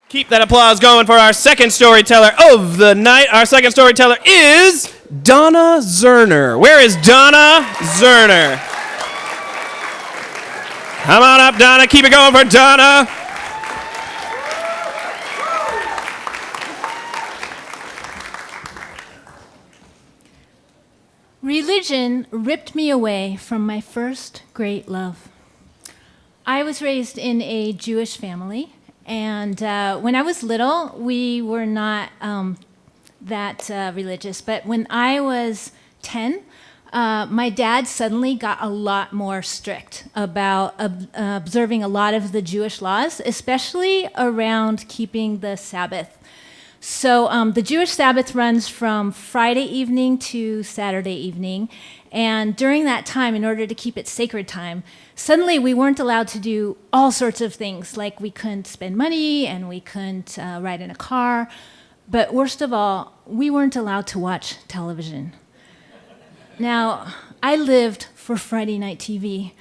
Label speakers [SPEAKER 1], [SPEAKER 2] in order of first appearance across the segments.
[SPEAKER 1] Keep that applause going for our second storyteller of the night. Our second storyteller is Donna Zerner. Where is Donna Zerner? Come on up, Donna. Keep it going for Donna.
[SPEAKER 2] Religion ripped me away from my first great love. I was raised in a Jewish family, and when I was little, we were not that religious. But when I was 10, my dad suddenly got a lot more strict about observing a lot of the Jewish laws, especially around keeping the Sabbath. So the Jewish Sabbath runs from Friday evening to Saturday evening. And during that time, in order to keep it sacred time, suddenly we weren't allowed to do all sorts of things, like we couldn't spend money and we couldn't ride in a car. But worst of all, we weren't allowed to watch television. Now, I lived for Friday night TV,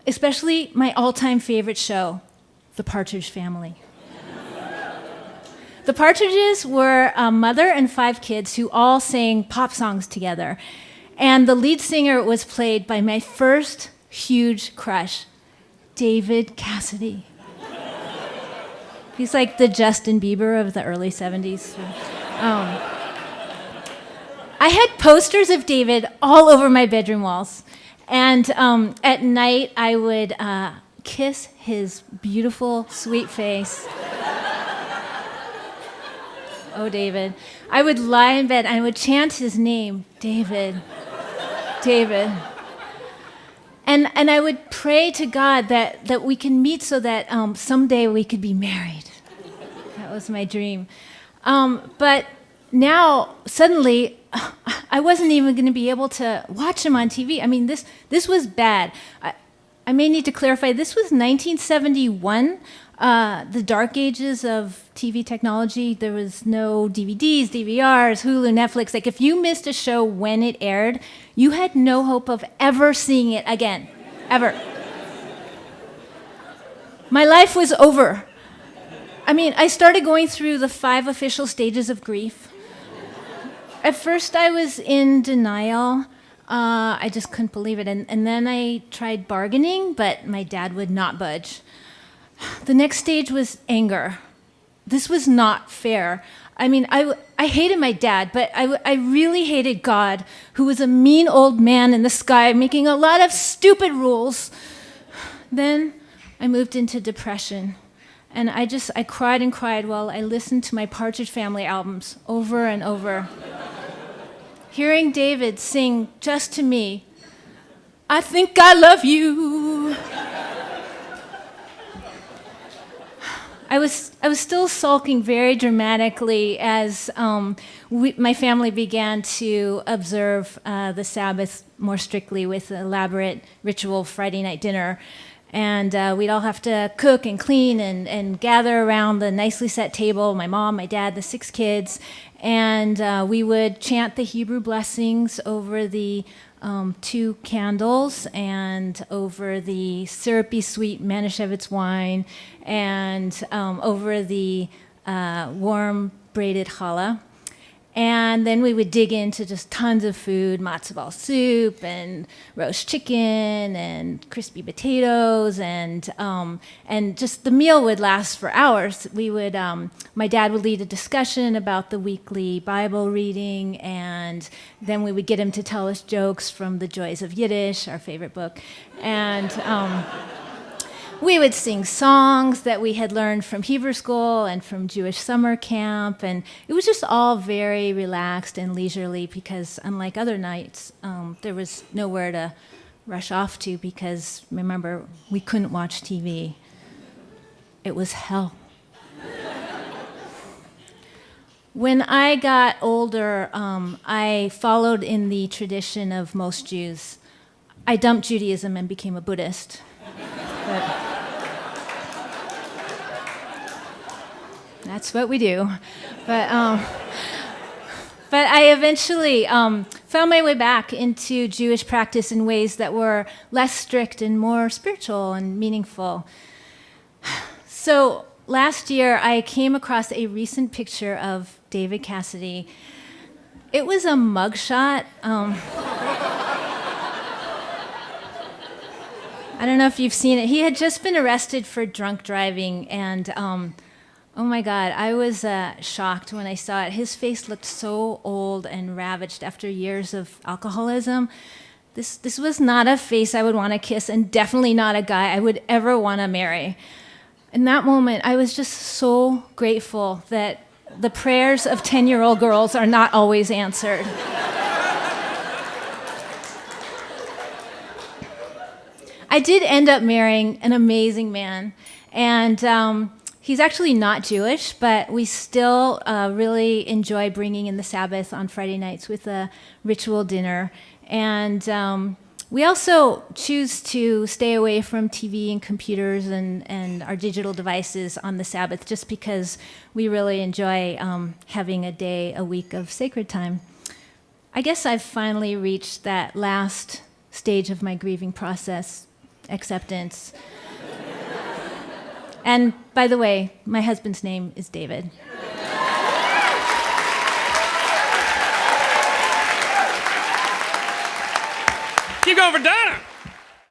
[SPEAKER 2] especially my all-time favorite show, The Partridge Family. The Partridges were a mother and 5 kids who all sang pop songs together. And the lead singer was played by my first huge crush, David Cassidy. He's like the Justin Bieber of the early 70s. I had posters of David all over my bedroom walls. And at night, I would kiss his beautiful, sweet face. Oh, David. I would lie in bed and I would chant his name, David, David. And I would pray to God that we can meet so that someday we could be married. That was my dream. But now, suddenly, I wasn't even going to be able to watch him on TV. I mean, this was bad. I may need to clarify, this was 1971. The dark ages of TV technology. There was no DVDs, DVRs, Hulu, Netflix. Like, if you missed a show when it aired, you had no hope of ever seeing it again, ever. My life was over. I mean, I started going through the 5 official stages of grief. At first, I was in denial. I just couldn't believe it. And then I tried bargaining, but my dad would not budge. The next stage was anger. This was not fair. I mean, I hated my dad, but I really hated God, who was a mean old man in the sky making a lot of stupid rules. Then I moved into depression, and I cried and cried while I listened to my Partridge Family albums over and over. Hearing David sing just to me, "I think I love you." I was still sulking very dramatically as my family began to observe the Sabbath more strictly with elaborate ritual Friday night dinner. And we'd all have to cook and clean and gather around the nicely set table, my mom, my dad, the 6 kids. And we would chant the Hebrew blessings over the 2 candles and over the syrupy sweet Manischewitz wine and over the warm braided challah. And then we would dig into just tons of food, matzo ball soup and roast chicken and crispy potatoes, and just the meal would last for hours. My dad would lead a discussion about the weekly Bible reading, and then we would get him to tell us jokes from The Joys of Yiddish, our favorite book, and we would sing songs that we had learned from Hebrew school and from Jewish summer camp, and it was just all very relaxed and leisurely because, unlike other nights, there was nowhere to rush off to because, remember, we couldn't watch TV. It was hell. When I got older, I followed in the tradition of most Jews. I dumped Judaism and became a Buddhist. That's what we do. But I eventually found my way back into Jewish practice in ways that were less strict and more spiritual and meaningful. So last year I came across a recent picture of David Cassidy. It was a mugshot. I don't know if you've seen it. He had just been arrested for drunk driving, and oh my God, I was shocked when I saw it. His face looked so old and ravaged after years of alcoholism. This was not a face I would want to kiss, and definitely not a guy I would ever want to marry. In that moment, I was just so grateful that the prayers of 10-year-old girls are not always answered. I did end up marrying an amazing man, and he's actually not Jewish, but we still really enjoy bringing in the Sabbath on Friday nights with a ritual dinner. And we also choose to stay away from TV and computers and our digital devices on the Sabbath just because we really enjoy having a day a week of sacred time. I guess I've finally reached that last stage of my grieving process, acceptance. And by the way, my husband's name is David.
[SPEAKER 1] Keep going for Donna.